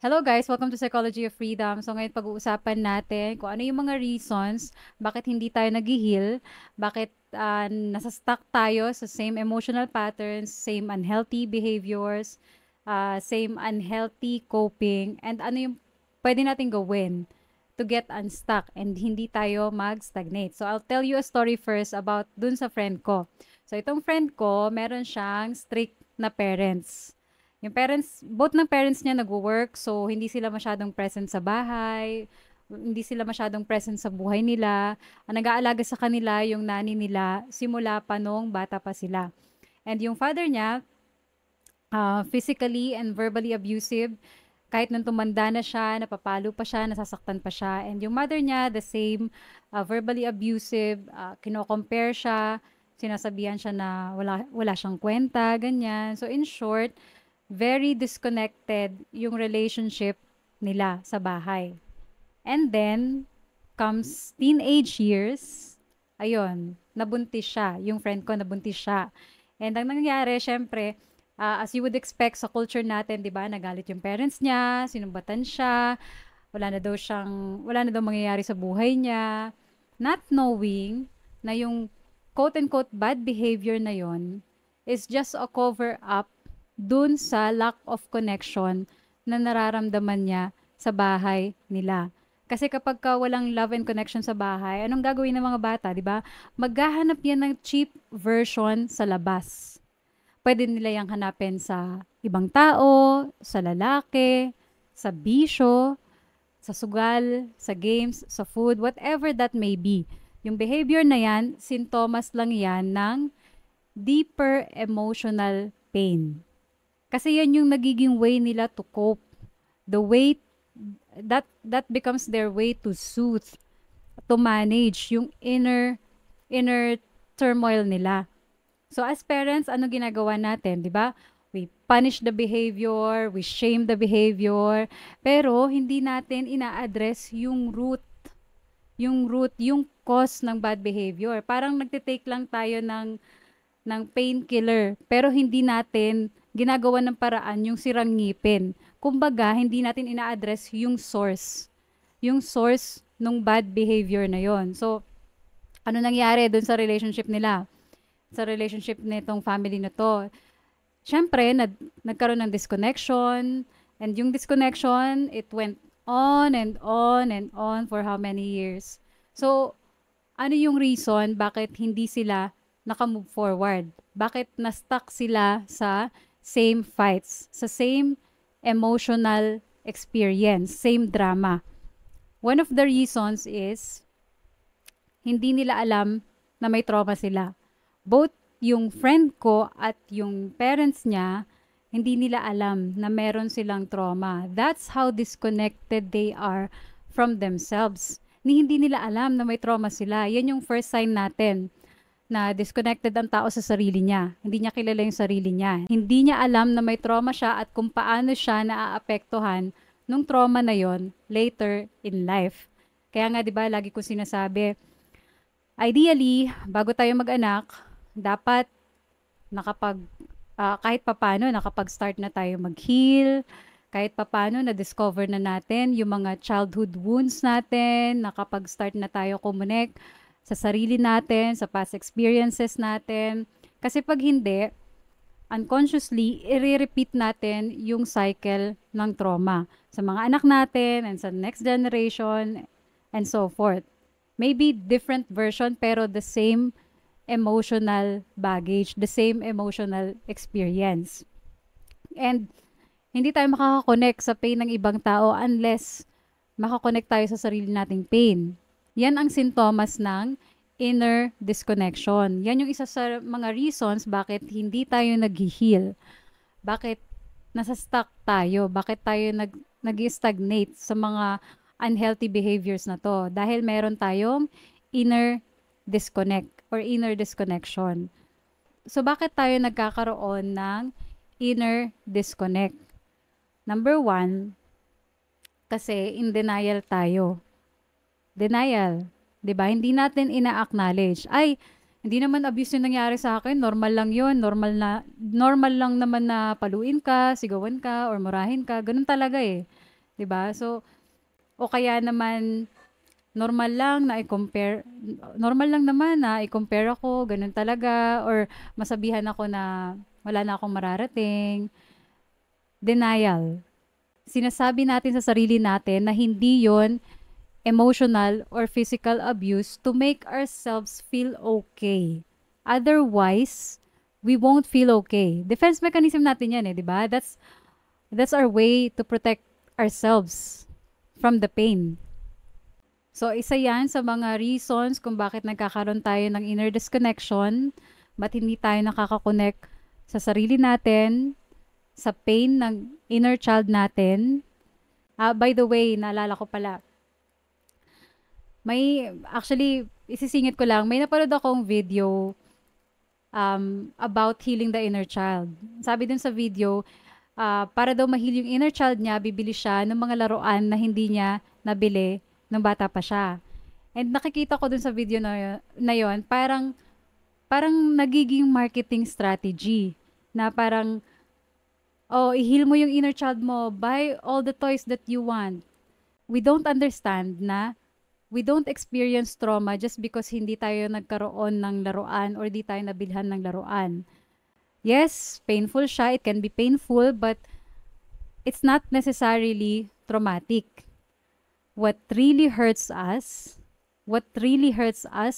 Hello guys, welcome to Psychology of Freedom. So ngayon pag-uusapan natin kung ano yung mga reasons bakit hindi tayo nag-heal, bakit nasa-stuck tayo sa same emotional patterns, same unhealthy behaviors, same unhealthy coping, and ano yung pwede natin gawin to get unstuck and hindi tayo mag-stagnate. So I'll tell you a story first about dun sa friend ko. So itong friend ko, meron siyang strict na parents. Yung parents, both ng parents niya nagwo-work, so hindi sila masyadong present sa bahay, hindi sila masyadong present sa buhay nila. Ang nag-aalaga sa kanila yung nanay nila simula pa nung bata pa sila. And yung father niya, physically and verbally abusive, kahit nung tumanda na siya, napapalo pa siya, nasasaktan pa siya. And yung mother niya, the same, verbally abusive, kino-compare siya, sinasabihan siya na wala siyang kwenta, ganyan. So in short, very disconnected yung relationship nila sa bahay. And then, comes teenage years, ayun, nabuntis siya. Yung friend ko, nabuntis siya. And ang nangyari, syempre, as you would expect sa culture natin, di ba, nagalit yung parents niya, sinumbatan siya, wala na daw mangyayari sa buhay niya. Not knowing na yung quote-unquote bad behavior na yon is just a cover-up dun sa lack of connection na nararamdaman niya sa bahay nila. Kasi kapag ka walang love and connection sa bahay, anong gagawin ng mga bata, di ba? Maghahanap yan ng cheap version sa labas. Pwede nila yang hanapin sa ibang tao, sa lalaki, sa bisyo, sa sugal, sa games, sa food, whatever that may be. Yung behavior na yan, sintomas lang yan ng deeper emotional pain. Kasi yan yung nagiging way nila to cope. The way that becomes their way to soothe, to manage yung inner turmoil nila. So as parents, ano ginagawa natin, 'di ba? We punish the behavior, we shame the behavior, pero hindi natin ina-address yung cause ng bad behavior. Parang nagte-take lang tayo ng painkiller, pero hindi natin ginagawa ng paraan yung sirang ngipin. Kumbaga, hindi natin ina-address yung source ng bad behavior na yon. So, ano nangyari dun sa relationship nila? Sa relationship nitong family na to? Siyempre, nagkaroon ng disconnection, and yung disconnection, it went on and on and on for how many years. So, ano yung reason bakit hindi sila naka-move forward? Bakit na-stuck sila sa same fights, sa same emotional experience, same drama? One of the reasons is hindi nila alam na may trauma sila. Both yung friend ko at yung parents niya, hindi nila alam na meron silang trauma. That's how disconnected they are from themselves. Hindi nila alam na may trauma sila. Yan yung first sign natin na disconnected ang tao sa sarili niya. Hindi niya kilala yung sarili niya. Hindi niya alam na may trauma siya at kung paano siya naaapektuhan nung trauma na yon later in life. Kaya nga 'di ba lagi ko sinasabi, ideally, bago tayo mag-anak, dapat kahit papano nakapag-start na tayo mag-heal, kahit papano na-discover na natin yung mga childhood wounds natin, nakapag-start na tayo connect sa sarili natin, sa past experiences natin. Kasi pag hindi, unconsciously, i-repeat natin yung cycle ng trauma sa mga anak natin and sa next generation and so forth. Maybe different version pero the same emotional baggage, the same emotional experience. And hindi tayo makaka-connect sa pain ng ibang tao unless makakonect tayo sa sarili nating pain. Yan ang sintomas ng inner disconnection. Yan yung isa sa mga reasons bakit hindi tayo nag-heal. Bakit nasa-stuck tayo? Bakit tayo nag-stagnate sa mga unhealthy behaviors na to? Dahil meron tayong inner disconnect or inner disconnection. So, bakit tayo nagkakaroon ng inner disconnect? Number one, kasi in denial tayo. Denial. 'Di ba? Hindi natin ina-acknowledge. Ay, hindi naman abuse yung nangyari sa akin. Normal lang yun. Normal lang naman na paluin ka, sigawan ka, or murahin ka. Ganun talaga eh. 'di ba? So, o kaya naman normal lang na i-compare normal lang naman na i-compare ako, gano'n talaga or masabihan ako na wala na akong mararating. Denial. Sinasabi natin sa sarili natin na hindi yon emotional or physical abuse to make ourselves feel okay. Otherwise, we won't feel okay. Defense mechanism natin yan eh, di ba? That's our way to protect ourselves from the pain. So, isa yan sa mga reasons kung bakit nagkakaroon tayo ng inner disconnection, ba't hindi tayo nakaka-connect sa sarili natin, sa pain ng inner child natin. By the way, naalala ko pala, actually, isisingit ko lang, may napanood akong video about healing the inner child. Sabi dun sa video, para daw ma-heal yung inner child niya, bibili siya ng mga laruan na hindi niya nabili nung bata pa siya. And nakikita ko dun sa video na yon, parang nagiging marketing strategy na parang, oh, i-heal mo yung inner child mo, buy all the toys that you want. We don't understand na we don't experience trauma just because hindi tayo nagkaroon ng laruan or di tayo nabilhan ng laruan. Yes, painful siya. It can be painful, but it's not necessarily traumatic. What really hurts us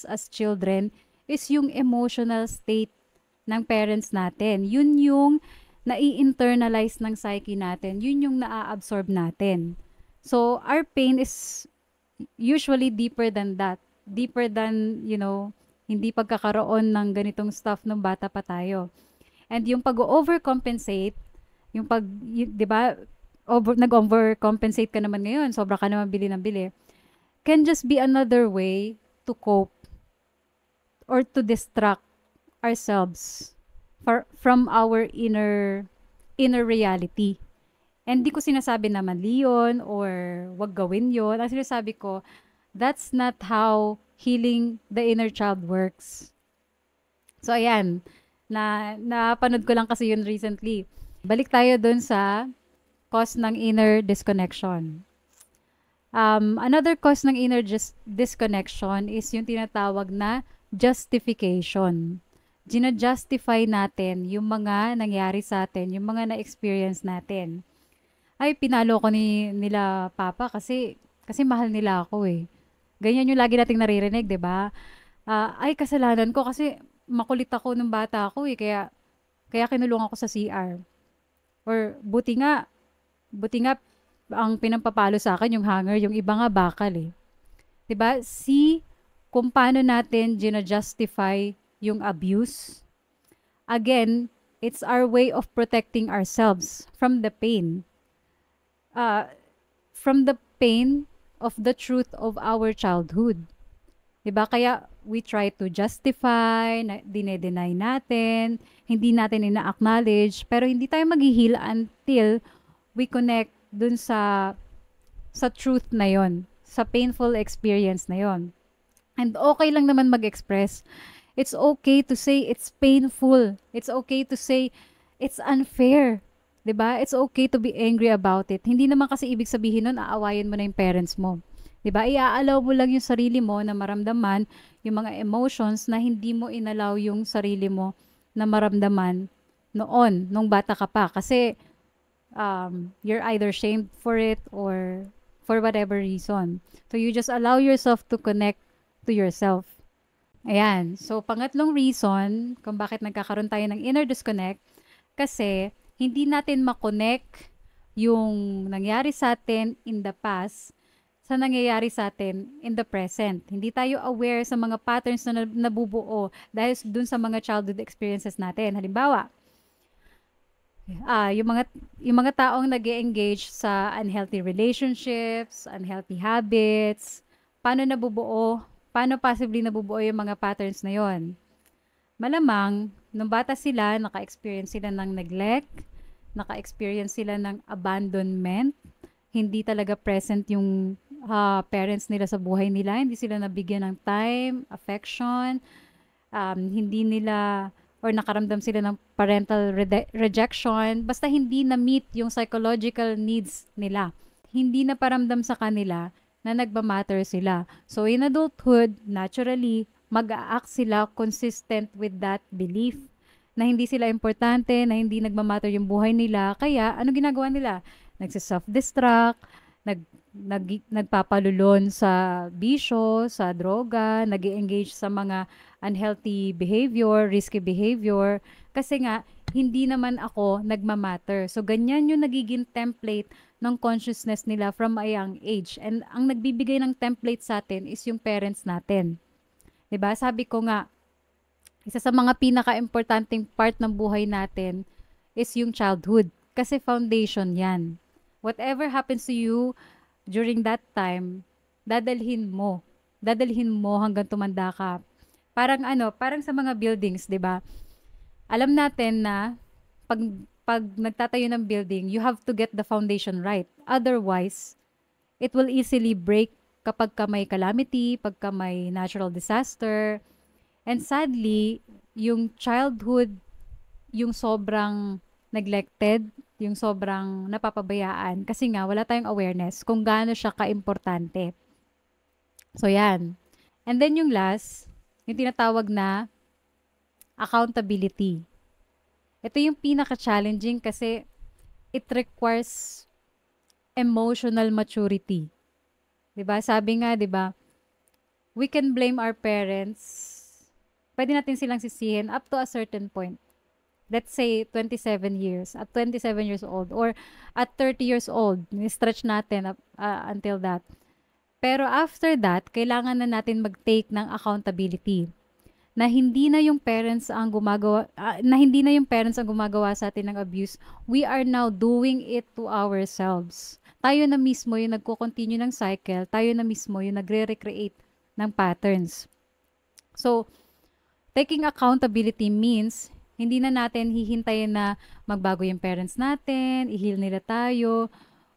as children is yung emotional state ng parents natin. Yun yung nai-internalize ng psyche natin. Yun yung naa-absorb natin. So, our pain is usually deeper than that. Deeper than, hindi pagkakaroon ng ganitong stuff nung bata pa tayo. And yung pag-overcompensate, di ba, nag-overcompensate ka naman ngayon, sobra ka naman bili ng bili, can just be another way to cope or to distract ourselves from our inner reality. And di ko sinasabi na mali yun or wag gawin yun. Ang sinasabi ko, that's not how healing the inner child works. So, ayan. Napanood ko lang kasi yun recently. Balik tayo dun sa cause ng inner disconnection. Another cause ng inner disconnection is yung tinatawag na justification. Gina-justify natin yung mga nangyari sa atin, yung mga na-experience natin. Ay, pinalo ko nila papa kasi mahal nila ako eh. Ganyan yung lagi nating naririnig, 'di ba? Ay, kasalanan ko kasi makulit ako nung bata ako eh, kaya kinulong ako sa CR. Or buti nga ang pinampapalo sa akin yung hanger, yung iba nga bakal eh. 'Di ba? See kung paano natin gina-justify yung abuse. Again, it's our way of protecting ourselves from the pain. From the pain of the truth of our childhood. 'Di ba? Kaya we try to justify, dine-deny natin, hindi natin ina-acknowledge, pero hindi tayo mag-heal until we connect dun sa truth na yon, sa painful experience na yon. And okay lang naman mag-express. It's okay to say it's painful. It's okay to say it's unfair. 'Di ba? It's okay to be angry about it. Hindi naman kasi ibig sabihin nun aawayin mo na yung parents mo. 'Di ba? Iaalaw mo lang yung sarili mo na maramdaman yung mga emotions na hindi mo inalaw yung sarili mo na maramdaman nung bata ka pa. Kasi you're either shamed for it or for whatever reason. So you just allow yourself to connect to yourself. Ayan. So pangatlong reason kung bakit nagkakaroon tayo ng inner disconnect, kasi hindi natin makonect yung nangyari sa atin in the past sa nangyayari sa atin in the present. Hindi tayo aware sa mga patterns na nabubuo dahil dun sa mga childhood experiences natin. Halimbawa, yung mga taong nag-engage sa unhealthy relationships, unhealthy habits, paano possibly nabubuo yung mga patterns na yon? Malamang, nung bata sila, naka-experience sila ng neglect, naka-experience sila ng abandonment, hindi talaga present yung parents nila sa buhay nila, hindi sila nabigyan ng time, affection, hindi nila or nakaramdam sila ng parental rejection, basta hindi na-meet yung psychological needs nila. hindi na paramdam sa kanila na nagmamatter sila. So in adulthood, naturally, mag-a-act sila consistent with that belief na hindi sila importante, na hindi nagmamatter yung buhay nila. Kaya, ano ginagawa nila? Nagsiself-destruct, nagpapalulon sa bisyo, sa droga, nag-engage sa mga unhealthy behavior, risky behavior. Kasi nga, hindi naman ako nagmamatter. So, ganyan yung nagiging template ng consciousness nila from a young age. And ang nagbibigay ng template sa atin is yung parents natin. 'Di ba? Sabi ko nga, isa sa mga pinaka-importanting part ng buhay natin is yung childhood. Kasi foundation yan. Whatever happens to you during that time, dadalhin mo. Dadalhin mo hanggang tumanda ka. Parang ano, parang sa mga buildings, 'di ba? Alam natin na pag pag nagtatayo ng building, you have to get the foundation right. Otherwise, it will easily break kapag ka may calamity, pagka may natural disaster. And sadly, yung childhood, yung sobrang neglected, yung sobrang napapabayaan kasi nga wala tayong awareness kung gaano siya kaimportante. So yan. And then yung last, yung tinatawag na accountability. Ito yung pinaka-challenging kasi it requires emotional maturity. 'Di ba? Sabi nga, 'di ba? We can blame our parents. Pwede natin silang sisihin up to a certain point. Let's say 27 years, at 27 years old or at 30 years old, ni-stretch natin up, until that. Pero after that, kailangan na natin mag-take ng accountability. Na hindi na yung parents ang gumagawa sa atin ng abuse. We are now doing it to ourselves. Tayo na mismo yung nagko-continue ng cycle, tayo na mismo yung nagre-recreate ng patterns. So, taking accountability means hindi na natin hihintayin na magbago yung parents natin, i-heal nila tayo.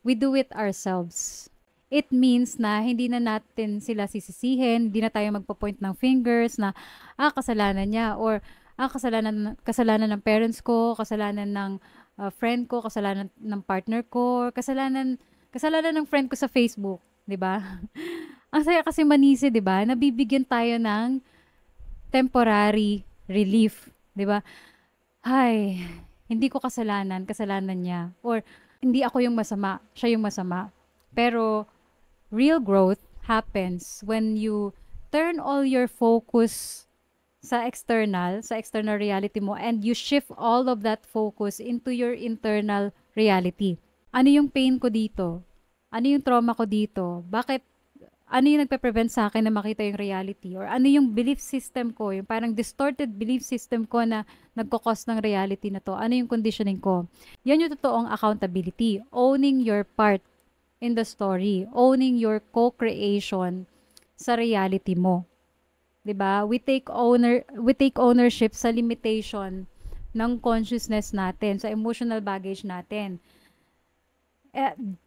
We do it ourselves. It means na hindi na natin sila sisisihin, hindi na tayo magpo-point ng fingers na kasalanan niya or kasalanan ng parents ko, kasalanan ng friend ko, kasalanan ng partner ko, kasalanan ng friend ko sa Facebook, 'di ba? Ang saya kasi manisi, 'di ba? Nabibigyan tayo ng temporary relief, 'di ba? Ay, hindi ko kasalanan niya or hindi ako yung masama, siya yung masama. Pero real growth happens when you turn all your focus sa external reality mo and you shift all of that focus into your internal reality. Ano yung pain ko dito? Ano yung trauma ko dito? Ano yung nagpe-prevent sa akin na makita yung reality? Or ano yung belief system ko? Yung parang distorted belief system ko na nagkakos ng reality na to? Ano yung conditioning ko? Yan yung totoong accountability. Owning your part in the story. Owning your co-creation sa reality mo. 'Di ba? We take ownership sa limitation ng consciousness natin, sa emotional baggage natin.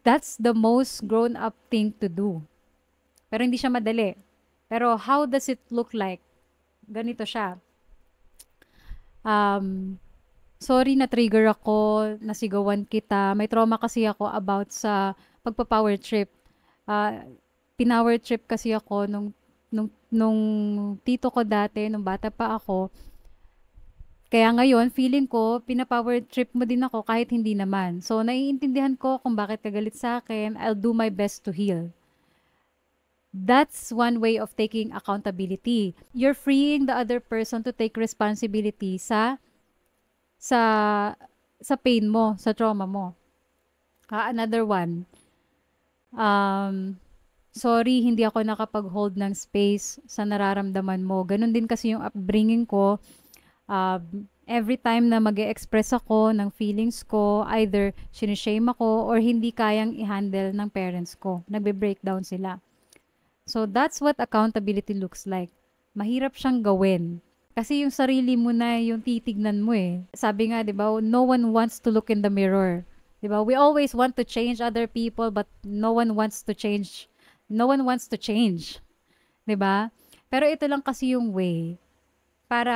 That's the most grown-up thing to do. Pero hindi siya madali. Pero how does it look like? Ganito siya. Sorry na trigger ako, nasigawan kita. May trauma kasi ako about sa pagpa-power trip. Pinower trip kasi ako nung tito ko dati, nung bata pa ako. Kaya ngayon, feeling ko, pina-power trip mo din ako kahit hindi naman. So, naiintindihan ko kung bakit ka galit sa akin. I'll do my best to heal. That's one way of taking accountability. You're freeing the other person to take responsibility sa pain mo, sa trauma mo. Another one. Sorry, hindi ako nakapag-hold ng space sa nararamdaman mo. Ganun din kasi yung upbringing ko. Every time na mag-e-express ako ng feelings ko, either sinishame ako or hindi kayang i-handle ng parents ko. Nagbe-breakdown sila. So, that's what accountability looks like. Mahirap siyang gawin. Kasi yung sarili mo na yung titignan mo eh. Sabi nga, di ba, no one wants to look in the mirror. Di ba? We always want to change other people but no one wants to change. No one wants to change. Di ba? Pero ito lang kasi yung way para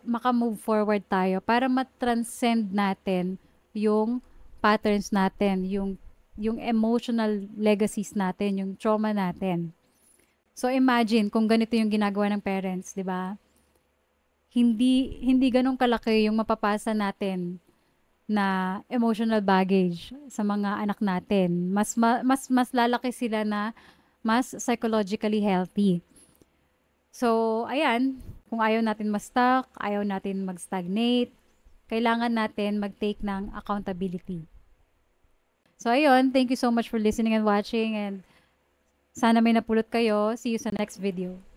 maka-move forward tayo, para ma-transcend natin yung patterns natin, yung yung emotional legacies natin, yung trauma natin. So imagine kung ganito yung ginagawa ng parents, 'di ba? Hindi gano'n kalaki yung mapapasa natin na emotional baggage sa mga anak natin. Mas lalaki sila na mas psychologically healthy. So, ayan, kung ayaw natin ma-stuck, ayaw natin mag-stagnate, kailangan natin mag-take ng accountability. So, ayun, thank you so much for listening and watching, and sana may napulot kayo. See you sa next video.